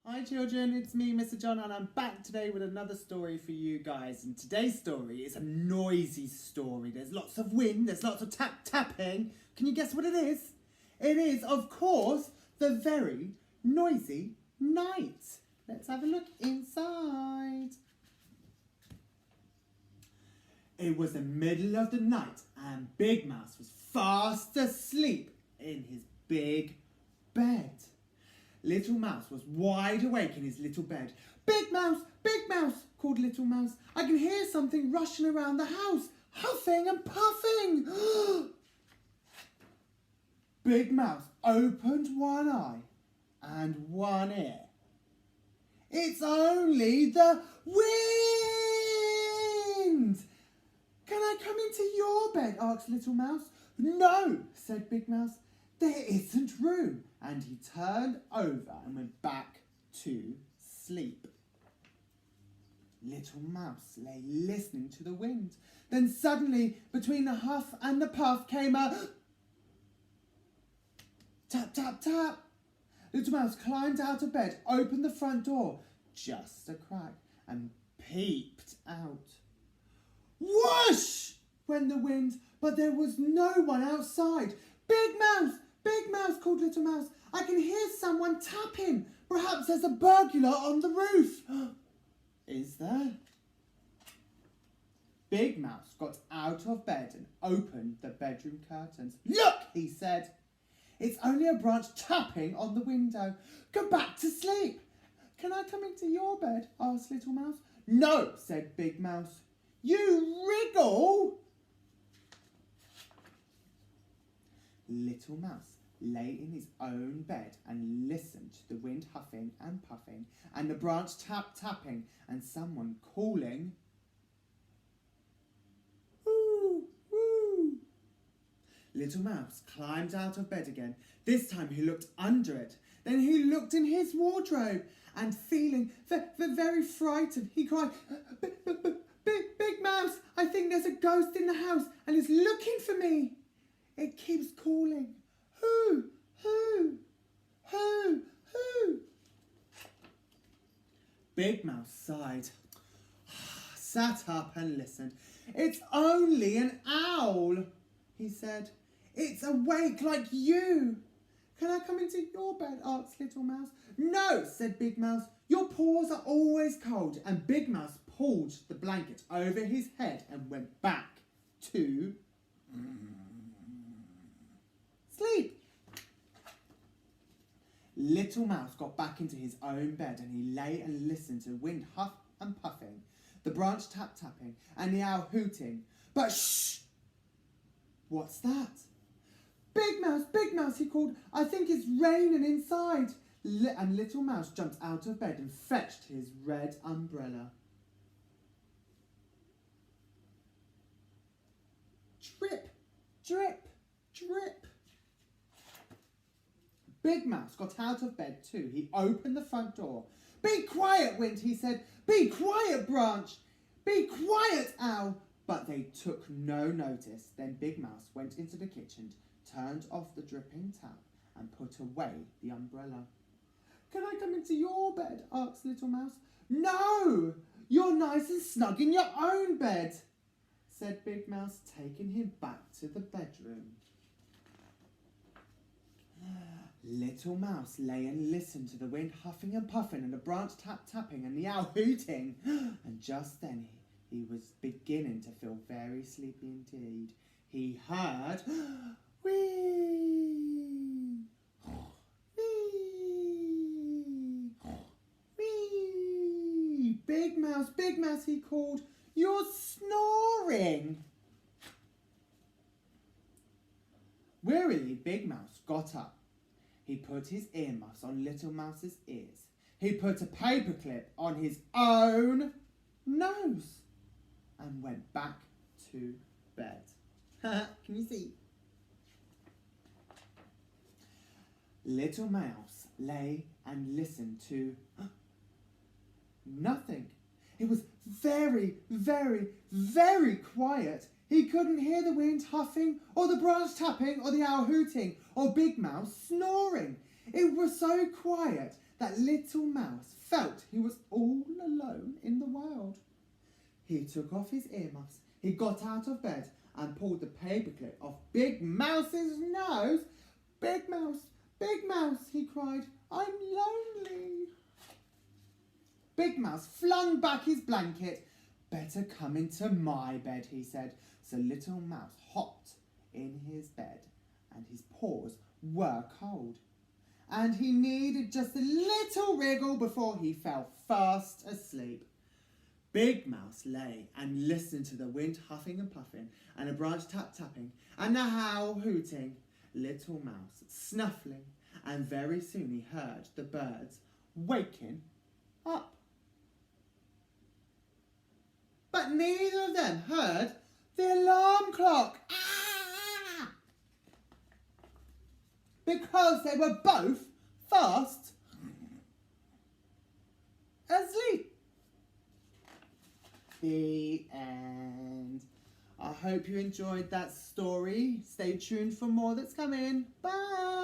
Hi children, it's me, Mr. John, and I'm back today with another story for you guys. And today's story is a noisy story. There's lots of wind, there's lots of tapping. Can you guess what it is? It is, of course, the very noisy night. Let's have a look inside. It was the middle of the night and Big Mouse was fast asleep in his big bed. Little Mouse was wide awake in his little bed. Big Mouse, called Little Mouse. I can hear something rushing around the house, huffing and puffing. Big Mouse opened one eye and one ear. It's only the wind. Can I come into your bed? Asked Little Mouse. No, said Big Mouse. There isn't room. And he turned over and went back to sleep. Little Mouse lay listening to the wind. Then suddenly, between the huff and the puff, came a tap, tap, tap. Little Mouse climbed out of bed, opened the front door, just a crack, and peeped out. Whoosh! Went the wind, but there was no one outside. Big Mouse, called Little Mouse. I can hear someone tapping. Perhaps there's a burglar on the roof. Is there? Big Mouse got out of bed and opened the bedroom curtains. Look, he said. It's only a branch tapping on the window. Go back to sleep. Can I come into your bed? Asked Little Mouse. No, said Big Mouse. You wriggle. Little Mouse lay in his own bed and listened to the wind huffing and puffing and the branch tapping and someone calling. Woo, woo. Little Mouse climbed out of bed again. This time he looked under it. Then he looked in his wardrobe and feeling very frightened, he cried, Big Mouse, I think there's a ghost in the house and it's looking for me. It keeps calling. Who? Big Mouse sighed, sat up and listened. It's only an owl, he said. It's awake like you. Can I come into your bed? Asked Little Mouse. No, said Big Mouse. Your paws are always cold. And Big Mouse pulled the blanket over his head and went back to sleep. Little Mouse got back into his own bed and he lay and listened to the wind huff and puffing, the branch tapping and the owl hooting. But shh! What's that? Big Mouse, he called. I think it's raining inside. And Little Mouse jumped out of bed and fetched his red umbrella. Drip, drip, drip. Big Mouse got out of bed too. He opened the front door. Be quiet, Wind, he said. Be quiet, Branch. Be quiet, Owl. But they took no notice. Then Big Mouse went into the kitchen, turned off the dripping tap and put away the umbrella. Can I come into your bed? Asked Little Mouse. No, you're nice and snug in your own bed, said Big Mouse, taking him back to the bedroom. Little Mouse lay and listened to the wind huffing and puffing and the branch tapping and the owl hooting. And just then he was beginning to feel very sleepy indeed. He heard, wee, wee, wee. Big Mouse, he called, you're snoring. Wearily, Big Mouse got up. He put his earmuffs on Little Mouse's ears. He put a paperclip on his own nose and went back to bed. Can you see? Little Mouse lay and listened to nothing. It was very, very, very quiet. He couldn't hear the wind huffing, or the branch tapping, or the owl hooting, or Big Mouse snoring. It was so quiet that little Mouse felt he was all alone in the world. He took off his earmuffs, he got out of bed and pulled the paperclip off Big Mouse's nose. Big Mouse, he cried, I'm lonely. Big Mouse flung back his blanket. Better come into my bed, he said. So little Mouse hopped in his bed and his paws were cold. And he needed just a little wriggle before he fell fast asleep. Big Mouse lay and listened to the wind huffing and puffing and a branch tap-tapping and the howl hooting. Little Mouse snuffling, and very soon he heard the birds waking up. But neither of them heard the alarm clock. Ah! Because they were both fast asleep. The end. I hope you enjoyed that story. Stay tuned for more that's coming. Bye.